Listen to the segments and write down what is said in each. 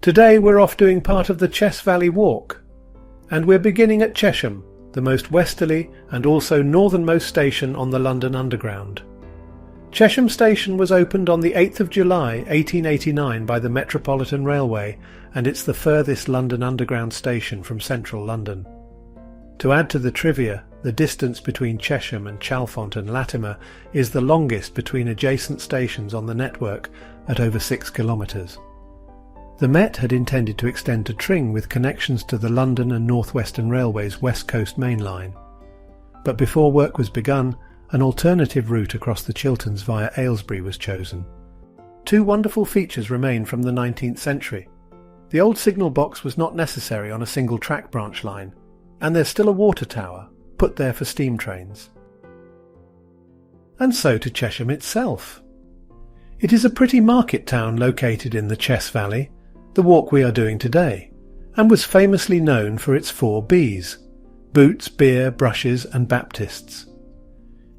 Today we're off doing part of the Chess Valley Walk, and we're beginning at Chesham, the most westerly and also northernmost station on the London Underground. Chesham Station was opened on the 8th of July 1889 by the Metropolitan Railway, and it's the furthest London Underground station from central London. To add to the trivia, the distance between Chesham and Chalfont and Latimer is the longest between adjacent stations on the network at over 6 kilometres. The Met had intended to extend to Tring with connections to the London and North Western Railway's West Coast Main Line. But before work was begun, an alternative route across the Chilterns via Aylesbury was chosen. Two wonderful features remain from the 19th century. The old signal box was not necessary on a single track branch line, and there's still a water tower, put there for steam trains. And so to Chesham itself. It is a pretty market town located in the Chess Valley, the walk we are doing today, and was famously known for its 4 Bs: boots, beer, brushes and Baptists.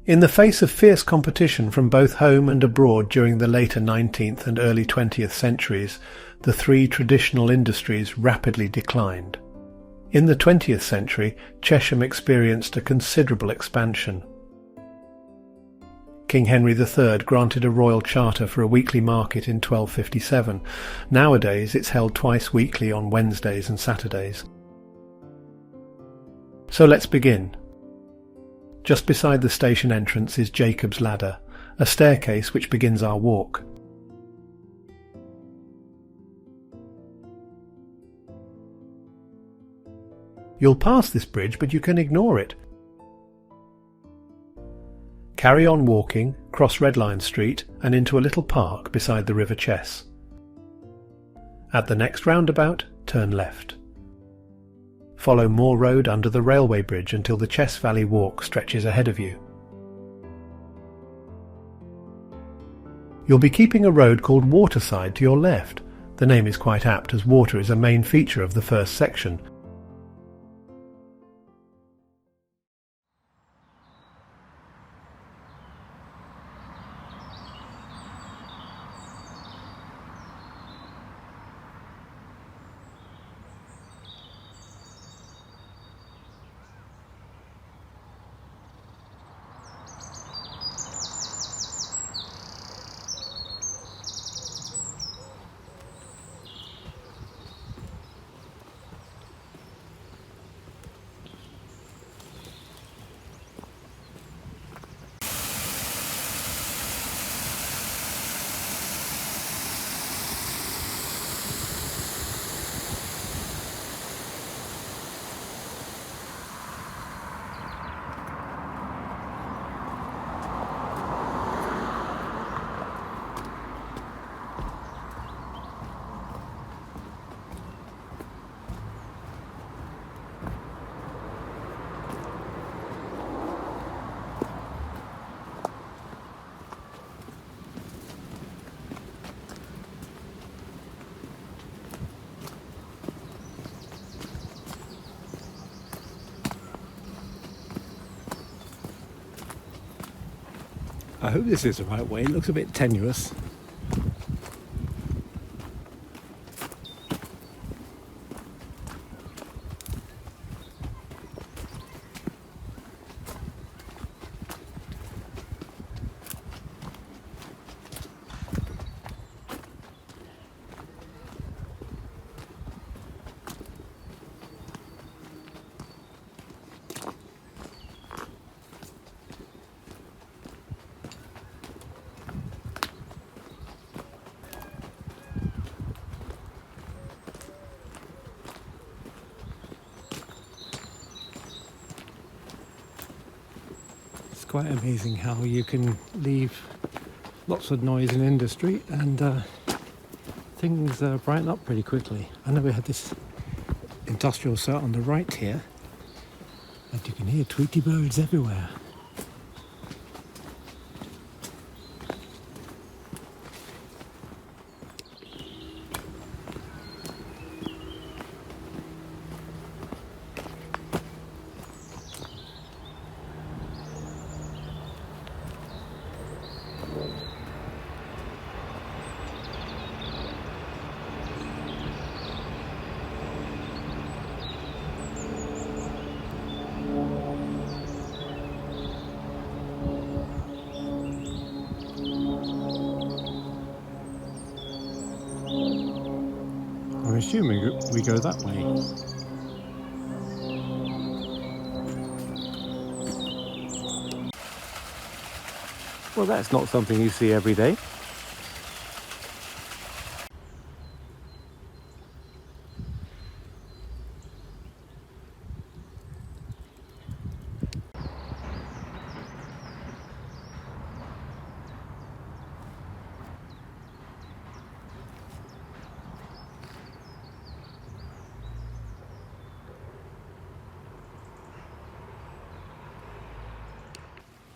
In the face of fierce competition from both home and abroad during the later 19th and early 20th centuries, the 3 traditional industries rapidly declined. In the 20th century, Chesham experienced a considerable expansion. King Henry III granted a royal charter for a weekly market in 1257. Nowadays it's held twice weekly on Wednesdays and Saturdays. So let's begin. Just beside the station entrance is Jacob's Ladder, a staircase which begins our walk. You'll pass this bridge, but you can ignore it. Carry on walking, cross Red Lion Street and into a little park beside the River Chess. At the next roundabout, turn left. Follow Moor Road under the railway bridge until the Chess Valley Walk stretches ahead of you. You'll be keeping a road called Waterside to your left. The name is quite apt, as water is a main feature of the first section. I hope this is the right way. It looks a bit tenuous. Quite amazing how you can leave lots of noise and industry and things brighten up pretty quickly. I know we had this industrial set on the right here, and you can hear tweety birds everywhere. assuming we go that way. Well, that's not something you see every day.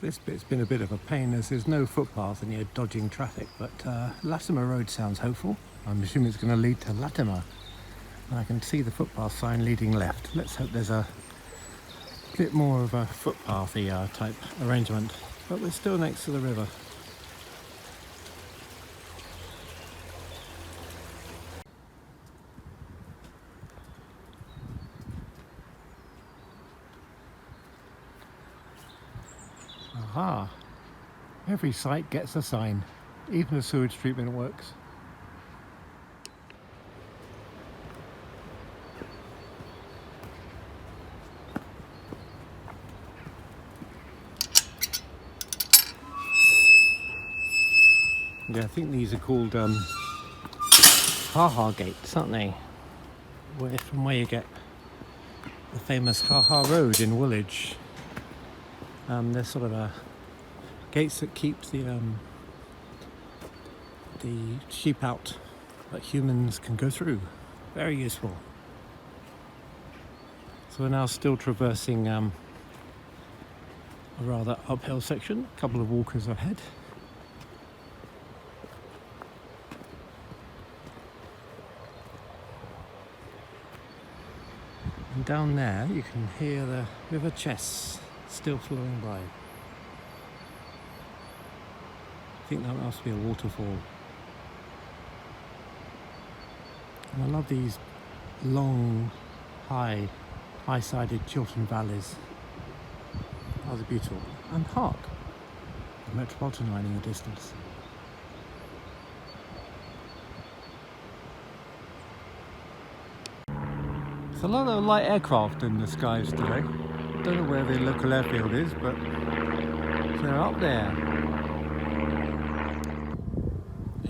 This bit's been a bit of a pain as there's no footpath and you're dodging traffic, but Latimer Road sounds hopeful. I'm assuming it's going to lead to Latimer. And I can see the footpath sign leading left. Let's hope there's a bit more of a footpathy type arrangement, but we're still next to the river. Aha! Every site gets a sign, even the sewage treatment works. Yeah, I think these are called ha-ha gates, aren't they? From where you get the famous ha-ha road in Woolwich. They're sort of gates that keep the sheep out, but humans can go through. Very useful. So we're now still traversing a rather uphill section. A couple of walkers ahead. And down there you can hear the River Chess still flowing by. I think that must be a waterfall. And I love these long, high-sided Chiltern valleys. Oh, they're beautiful. And hark! The Metropolitan Line in the distance. There's a lot of light aircraft in the skies today. Don't know where the local airfield is, but they're up there.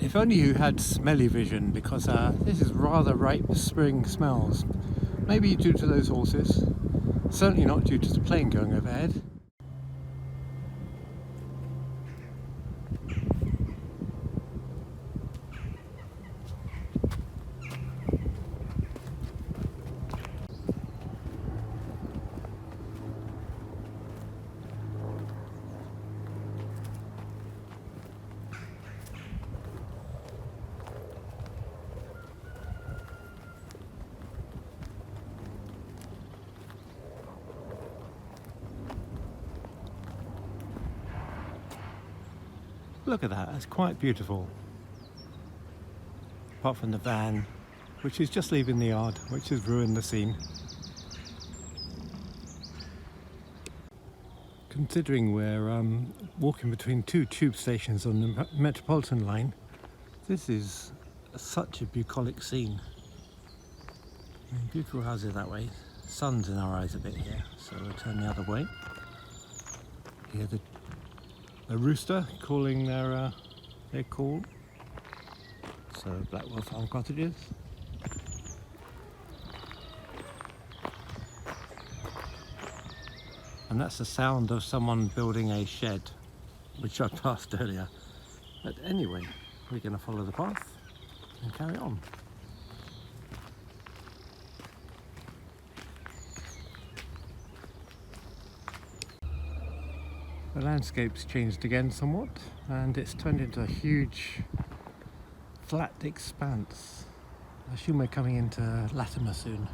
If only you had smelly vision, because this is rather ripe spring smells. Maybe due to those horses, certainly not due to the plane going overhead. Look at that, that's quite beautiful. Apart from the van, which is just leaving the yard, which has ruined the scene. Considering we're walking between two tube stations on the Metropolitan Line, this is such a bucolic scene. I mean, beautiful houses that way. Sun's in our eyes a bit here, so we'll turn the other way. Hear the rooster calling their call. So Blackwell Farm Cottages. And that's the sound of someone building a shed, which I passed earlier. But anyway, we're going to follow the path and carry on. The landscape's changed again somewhat, and it's turned into a huge flat expanse. I assume we're coming into Latimer soon.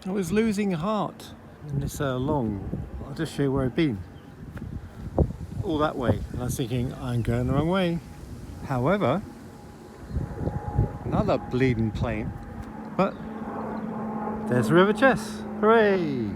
I was losing heart in this long. I'll just show you where I've been. All that way, and I was thinking I'm going the wrong way. However, another bleeding plane, but There's the River Chess. Hooray!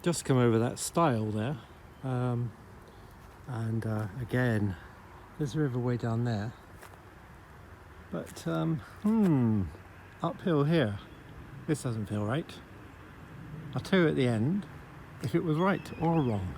Just come over that stile there, and again there's a river way down there, but uphill here. This doesn't feel right. I'll tell you at the end if it was right or wrong.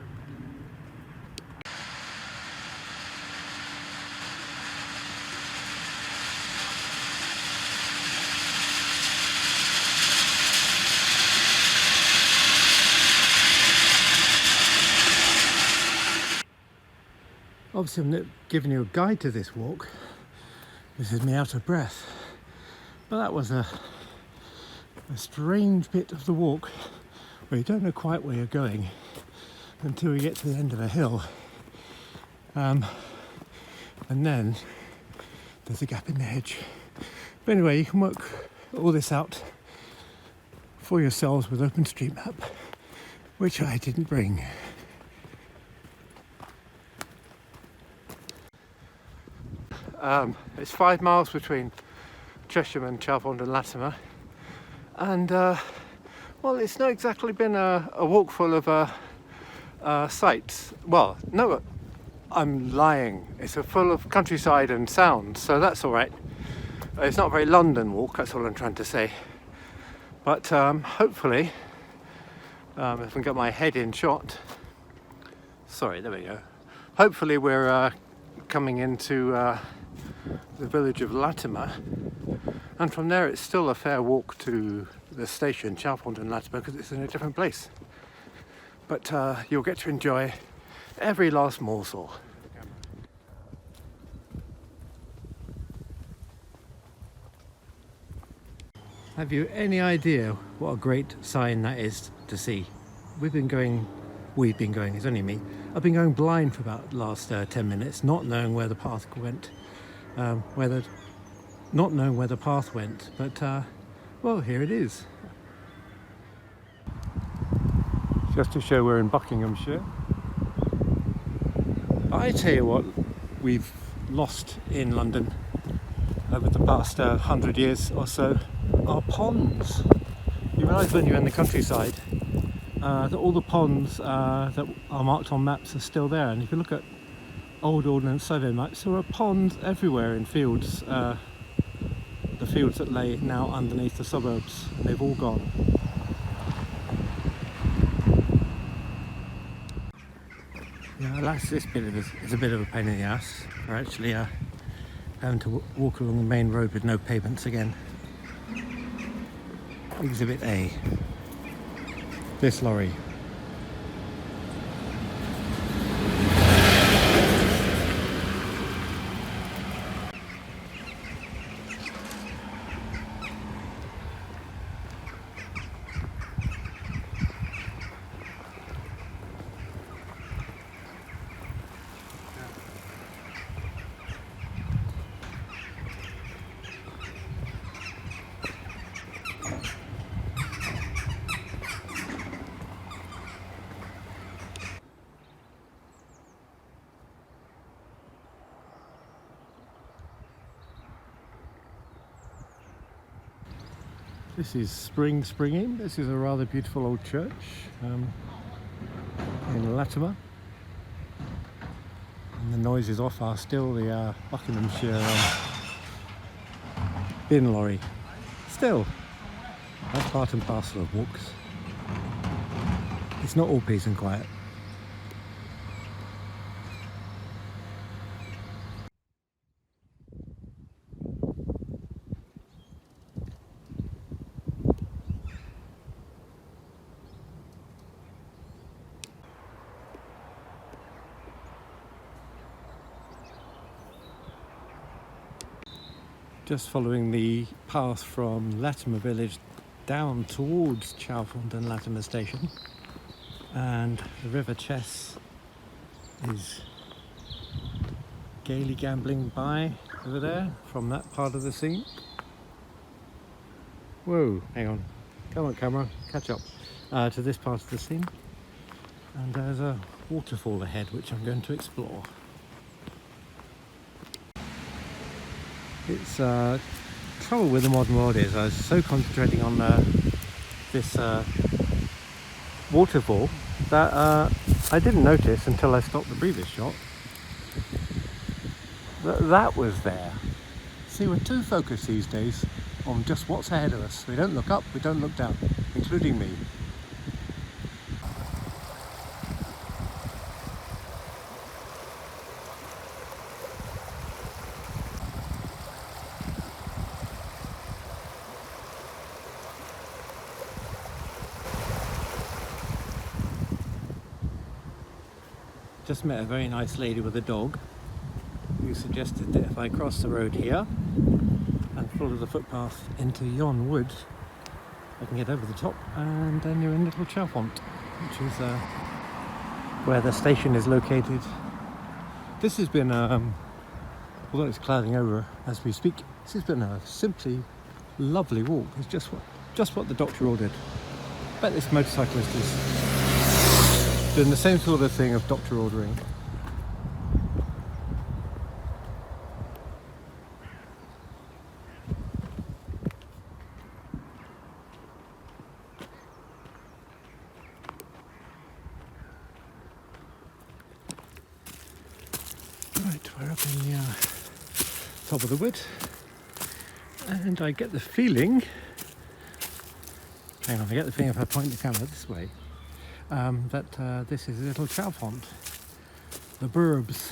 Obviously I'm not giving you a guide to this walk. This is me out of breath. But that was a strange bit of the walk where you don't know quite where you're going until you get to the end of a hill. And then there's a gap in the hedge. But anyway, you can work all this out for yourselves with OpenStreetMap, which I didn't bring. It's 5 miles between Chesham and Chalfont and Latimer, and well, it's not exactly been a walk full of sights. Well, no, I'm lying. It's full of countryside and sounds, so that's all right. It's not a very London walk, that's all I'm trying to say. But hopefully, if I can get my head in shot. Sorry, there we go. Hopefully we're coming into the village of Latimer, and from there it's still a fair walk to the station, Chalfont and Latimer, because it's in a different place. But you'll get to enjoy every last morsel. Have you any idea what a great sign that is to see? We've been going, it's only me. I've been going blind for about the last 10 minutes, not knowing where the path went. Not knowing where the path went, but well, here it is. Just to show we're in Buckinghamshire. I tell you what, we've lost in London over the past 100 years or so, are ponds. You realise when you're in the countryside that all the ponds that are marked on maps are still there, and if you look at old Ordnance Survey maps, there are ponds everywhere in fields, the fields that lay now underneath the suburbs, and they've all gone. Yeah, this bit is a bit of a pain in the ass. We're actually having to walk along the main road with no pavements again. Exhibit A. This lorry. This is Spring Inn. This is a rather beautiful old church in Latimer. And the noises off are still the Buckinghamshire bin lorry. Still, that's part and parcel of walks. It's not all peace and quiet. Just following the path from Latimer village down towards Chalfont and Latimer station, and the River Chess is gaily gambling by over there from that part of the scene. Whoa, hang on, come on camera, catch up to this part of the scene. And there's a waterfall ahead which I'm going to explore. It's trouble with the modern world is I was so concentrating on this waterfall that I didn't notice until I stopped the previous shot that was there. See, we're too focused these days on just what's ahead of us. We don't look up, we don't look down, including me. Just met a very nice lady with a dog who suggested that if I cross the road here and follow the footpath into yon wood, I can get over the top and then you're in Little Chalfont, which is where the station is located. This has been, although it's clouding over as we speak, this has been a simply lovely walk. It's just what the doctor ordered. I bet this motorcyclist is doing the same sort of thing of doctor ordering. Right, we're up in the top of the wood, and I get the feeling, hang on, I get the feeling if I point the camera this way, that this is Little Chalfont, the burbs.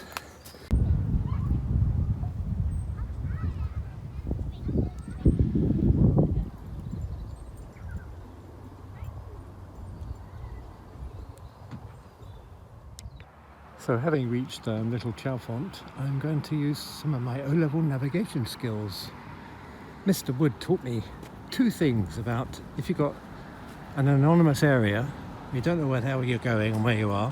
So having reached Little Chalfont, I'm going to use some of my O-level navigation skills. Mr. Wood taught me two things about if you've got an anonymous area, you don't know where the hell you're going and where you are.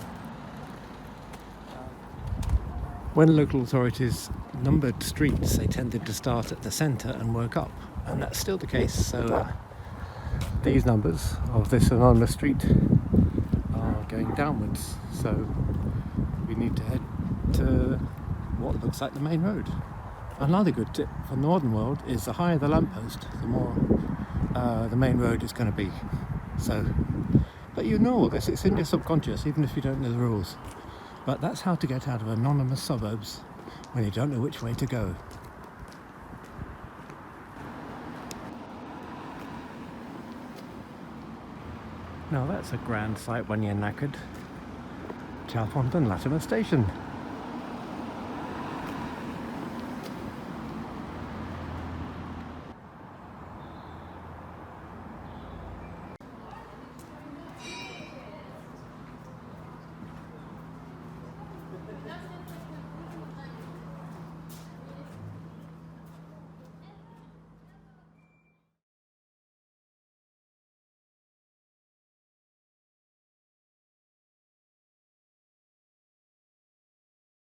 When local authorities numbered streets, they tended to start at the centre and work up, and that's still the case. So these numbers of this anonymous street are going downwards, so we need to head to what looks like the main road. Another good tip for the modern world is the higher the lamppost, the more the main road is going to be. So, but you know all this, it's in your subconscious, even if you don't know the rules. But that's how to get out of anonymous suburbs when you don't know which way to go. Now that's a grand sight when you're knackered. Chalfont and Latimer Station.